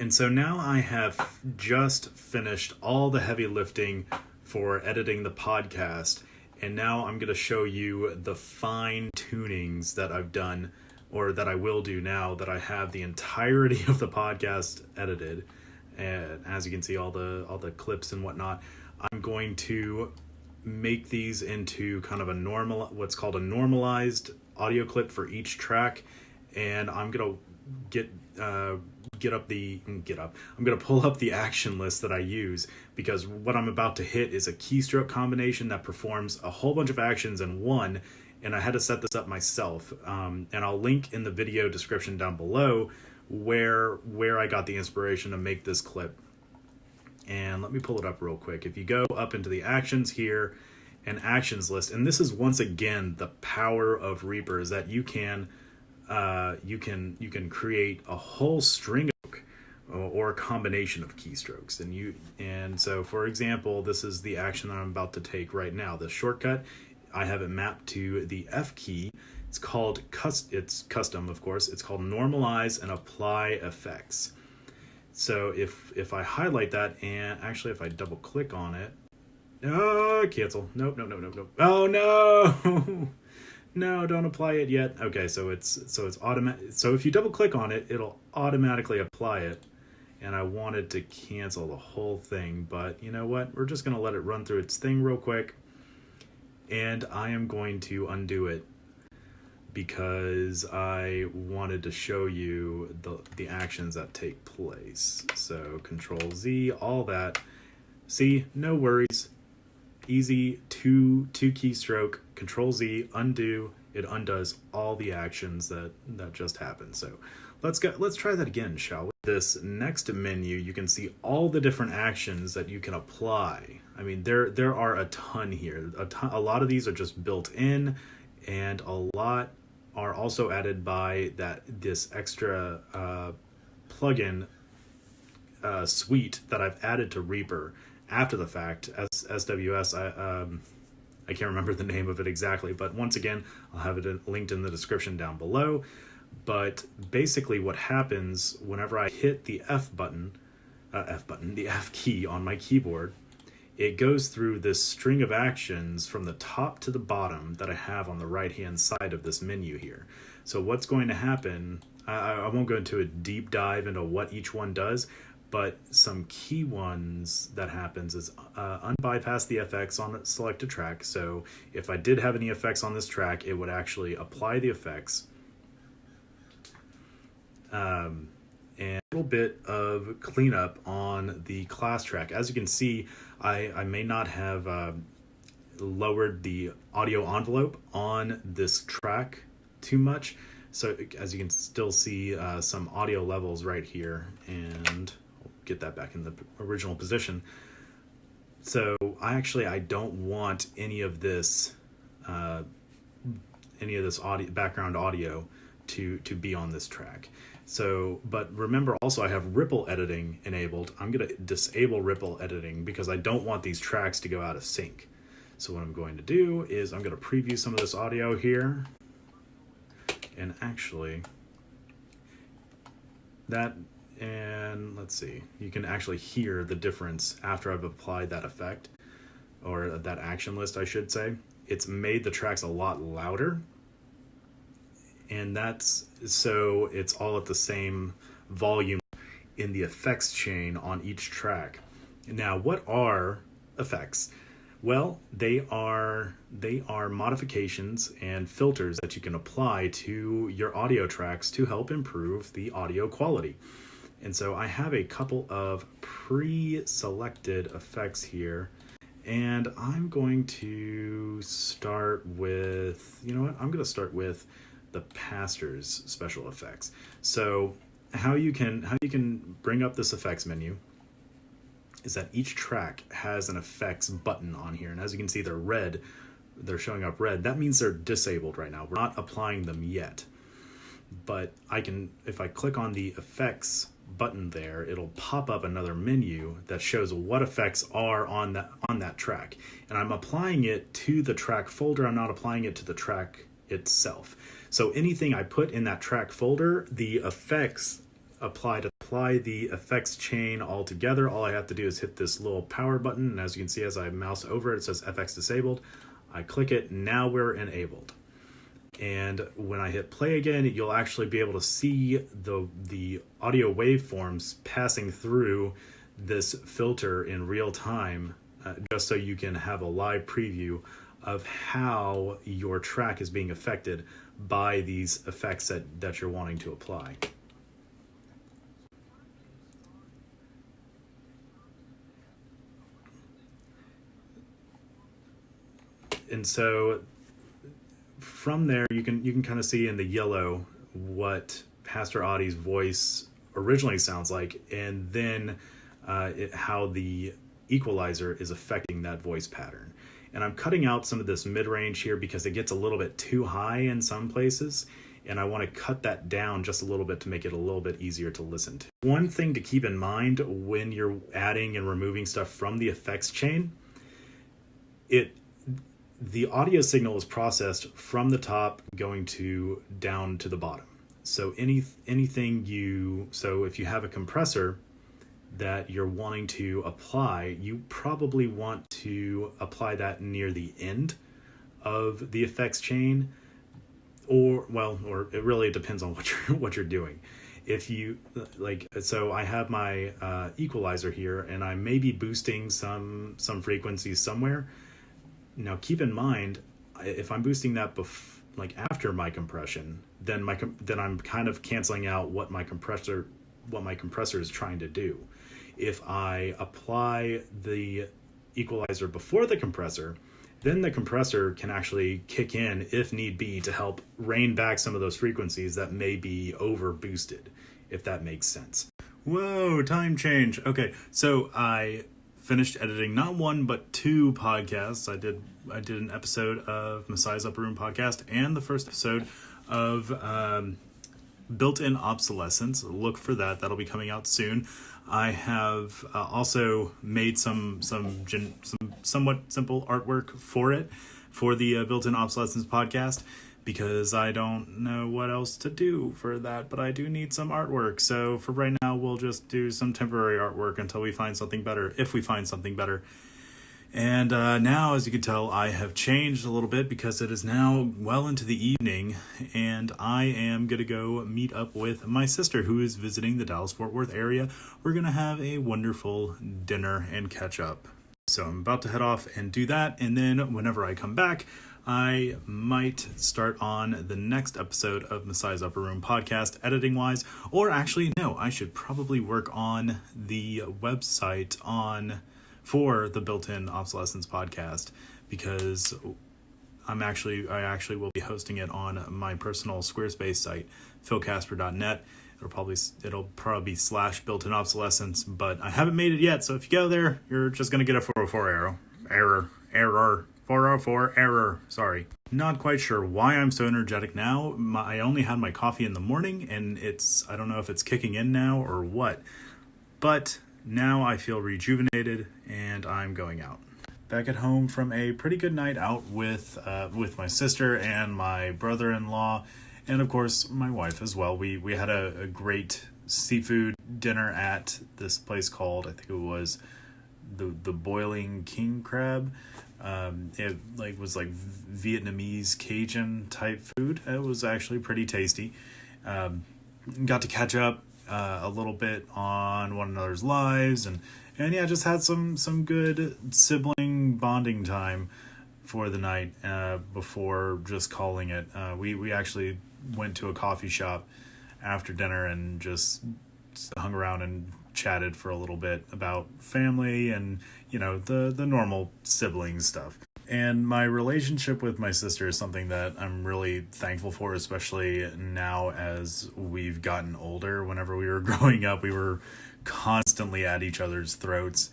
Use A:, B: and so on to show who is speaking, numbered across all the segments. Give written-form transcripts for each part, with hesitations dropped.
A: And so now I have just finished all the heavy lifting for editing the podcast. And now I'm going to show you the fine tunings that I've done, or that I will do now that I have the entirety of the podcast edited. And as you can see, all the clips and whatnot, I'm going to make these into kind of what's called a normalized audio clip for each track. And I'm going to I'm going to pull up the action list that I use, because what I'm about to hit is a keystroke combination that performs a whole bunch of actions in one, and I had to set this up myself. And I'll link in the video description down below where I got the inspiration to make this clip. And let me pull it up real quick. If you go up into the actions here and actions list, and this is once again the power of Reaper, is that you can create a whole string or a combination of keystrokes, and so for example, this is the action that I'm about to take right now. The shortcut, I have it mapped to the F key. It's custom, of course. It's called normalize and apply effects. So if I highlight that, and actually if I double click on it, cancel. Nope. Oh no. No, don't apply it yet. Okay, so it's automatic. So if you double click on it, it'll automatically apply it. And I wanted to cancel the whole thing, but you know what? We're just going to let it run through its thing real quick. And I am going to undo it because I wanted to show you the actions that take place. So Control Z, all that. See, no worries. Easy two keystroke, Control Z, undo. It undoes all the actions that just happened. So let's try that again, shall we? This next menu, you can see all the different actions that you can apply. I mean, there are a ton here. A lot of these are just built in, and a lot are also added by this extra plugin suite that I've added to Reaper after the fact, as SWS. I can't remember the name of it exactly, but once again, I'll have it linked in the description down below. But basically what happens whenever I hit the the F key on my keyboard, it goes through this string of actions from the top to the bottom that I have on the right-hand side of this menu here. So what's going to happen, I won't go into a deep dive into what each one does, but some key ones that happens is unbypass the effects on a selected track. So if I did have any effects on this track, it would actually apply the effects. And a little bit of cleanup on the class track. As you can see, I may not have lowered the audio envelope on this track too much. So as you can still see some audio levels right here, and get that back in the original position. So I don't want any of this audio, background audio to be on this track. So, but remember also I have ripple editing enabled. I'm going to disable ripple editing because I don't want these tracks to go out of sync. So what I'm going to do is I'm going to preview some of this audio here. And actually and let's see, you can actually hear the difference after I've applied that effect, or that action list, I should say. It's made the tracks a lot louder, and so it's all at the same volume in the effects chain on each track. Now, what are effects? Well, they are modifications and filters that you can apply to your audio tracks to help improve the audio quality. And so I have a couple of pre-selected effects here, and I'm going to start with, I'm going to start with the pastor's special effects. So how you can bring up this effects menu is that each track has an effects button on here, and as you can see, they're showing up red. That means they're disabled right now. We're not applying them yet, but if I click on the effects button there, it'll pop up another menu that shows what effects are on that track, and I'm applying it to the track folder. I'm not applying it to the track itself. So anything I put in that track folder, the effects apply to the apply the effects chain all together, all I have to do is hit this little power button. And as you can see, as I mouse over it, it says FX disabled. I click it. Now we're enabled. And when I hit play again, you'll actually be able to see the audio waveforms passing through this filter in real time, just so you can have a live preview of how your track is being affected by these effects that you're wanting to apply. And so from there, you can kind of see in the yellow what Pastor Audie's voice originally sounds like, and then how the equalizer is affecting that voice pattern. And I'm cutting out some of this mid-range here because it gets a little bit too high in some places, and I want to cut that down just a little bit to make it a little bit easier to listen to. One thing to keep in mind when you're adding and removing stuff from the effects chain, the audio signal is processed from the top going down to the bottom. So so if you have a compressor that you're wanting to apply, you probably want to apply that near the end of the effects chain, or it really depends on what you're doing. If you so I have my equalizer here, and I may be boosting some frequencies somewhere. Now keep in mind, if I'm boosting that after my compression, then I'm kind of canceling out what my compressor is trying to do. If I apply the equalizer before the compressor, then the compressor can actually kick in if need be to help rein back some of those frequencies that may be over boosted, if that makes sense. Whoa, time change. Okay, so I finished editing not one but two podcasts. I did an episode of Messiah's Upper Room podcast and the first episode of Built-in Obsolescence. Look for that. That'll be coming out soon. I have also made some somewhat simple artwork for the Built-in Obsolescence podcast, because I don't know what else to do for that, but I do need some artwork. So for right now, we'll just do some temporary artwork until we find something better, if we find something better. And now, as you can tell, I have changed a little bit because it is now well into the evening, and I am going to go meet up with my sister who is visiting the Dallas-Fort Worth area. We're going to have a wonderful dinner and catch up. So I'm about to head off and do that, and then whenever I come back, I might start on the next episode of Messiah's Upper Room podcast, editing-wise. Or actually, no, I should probably work on the website for the Built-in Obsolescence podcast, because I actually will be hosting it on my personal Squarespace site, philcasper.net. It'll probably be /built-in obsolescence, but I haven't made it yet. So if you go there, you're just going to get a 404 error. 404 error. Sorry. Not quite sure why I'm so energetic now. I only had my coffee in the morning, and I don't know if it's kicking in now or what, but now I feel rejuvenated and I'm going out. Back at home from a pretty good night out with my sister and my brother-in-law, and of course my wife as well. We had a great seafood dinner at this place called, I think it was the Boiling King Crab. It was Vietnamese Cajun type food. It was actually pretty tasty. Got to catch up a little bit on one another's lives, and yeah, just had some good sibling bonding time for the night before just calling it. We actually went to a coffee shop after dinner and just hung around and chatted for a little bit about family and, the normal sibling stuff. And my relationship with my sister is something that I'm really thankful for, especially now as we've gotten older. Whenever we were growing up, we were constantly at each other's throats.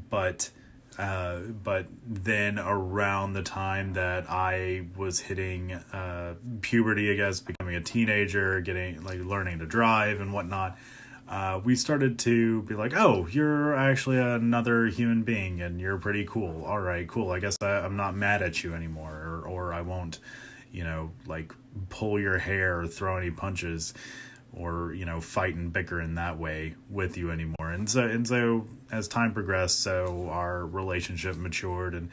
A: But then around the time that I was hitting puberty, I guess, becoming a teenager, learning to drive and whatnot, we started to be like, oh, you're actually another human being and you're pretty cool. All right, cool. I guess I'm not mad at you anymore, or I won't, pull your hair or throw any punches. fight and bicker in that way with you anymore. And so as time progressed, so our relationship matured, and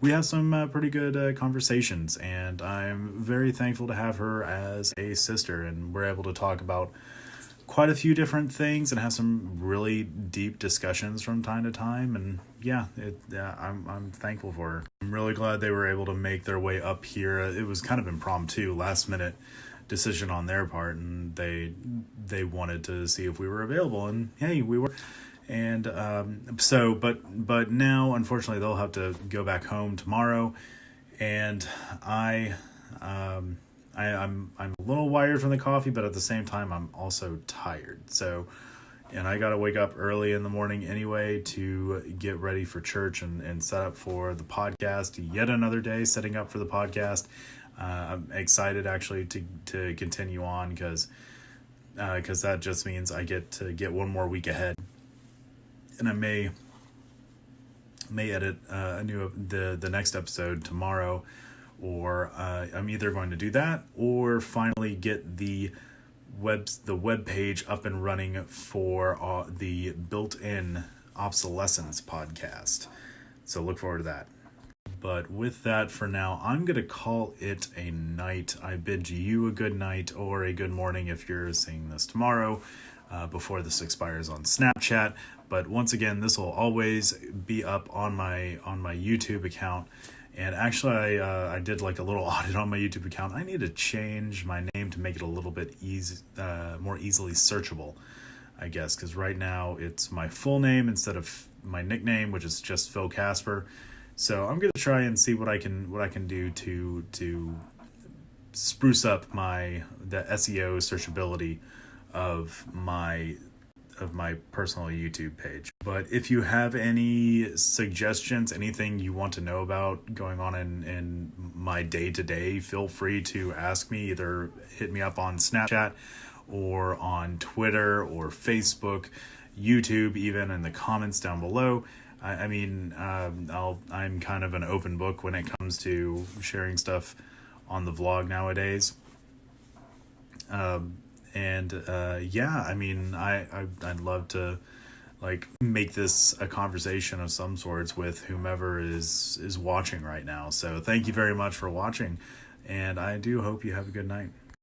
A: we have some pretty good conversations, and I'm very thankful to have her as a sister, and we're able to talk about quite a few different things and have some really deep discussions from time to time. And I'm thankful for her. I'm really glad they were able to make their way up here. It was kind of impromptu, last minute decision on their part, and they wanted to see if we were available, and hey, we were. And but now unfortunately they'll have to go back home tomorrow, and I'm a little wired from the coffee, but at the same time I'm also tired. So, and I gotta wake up early in the morning anyway to get ready for church and set up for the podcast. Yet another day setting up for the podcast. I'm excited actually to continue on because that just means I get to get one more week ahead, and I may edit the next episode tomorrow, or I'm either going to do that or finally get the web page up and running for the Built-in Obsolescence podcast. So look forward to that. But with that, for now, I'm going to call it a night. I bid you a good night or a good morning if you're seeing this tomorrow, before this expires on Snapchat. But once again, this will always be up on my YouTube account. And actually, I did like a little audit on my YouTube account. I need to change my name to make it a little bit more easily searchable, I guess, because right now it's my full name instead of my nickname, which is just Phil Casper. So I'm gonna try and see what I can do to spruce up the SEO searchability of my personal YouTube page. But if you have any suggestions, anything you want to know about going on in my day-to-day, feel free to ask me. Either hit me up on Snapchat or on Twitter or Facebook, YouTube, even in the comments down below. I'm kind of an open book when it comes to sharing stuff on the vlog nowadays. I'd love to make this a conversation of some sorts with whomever is watching right now. So thank you very much for watching, and I do hope you have a good night.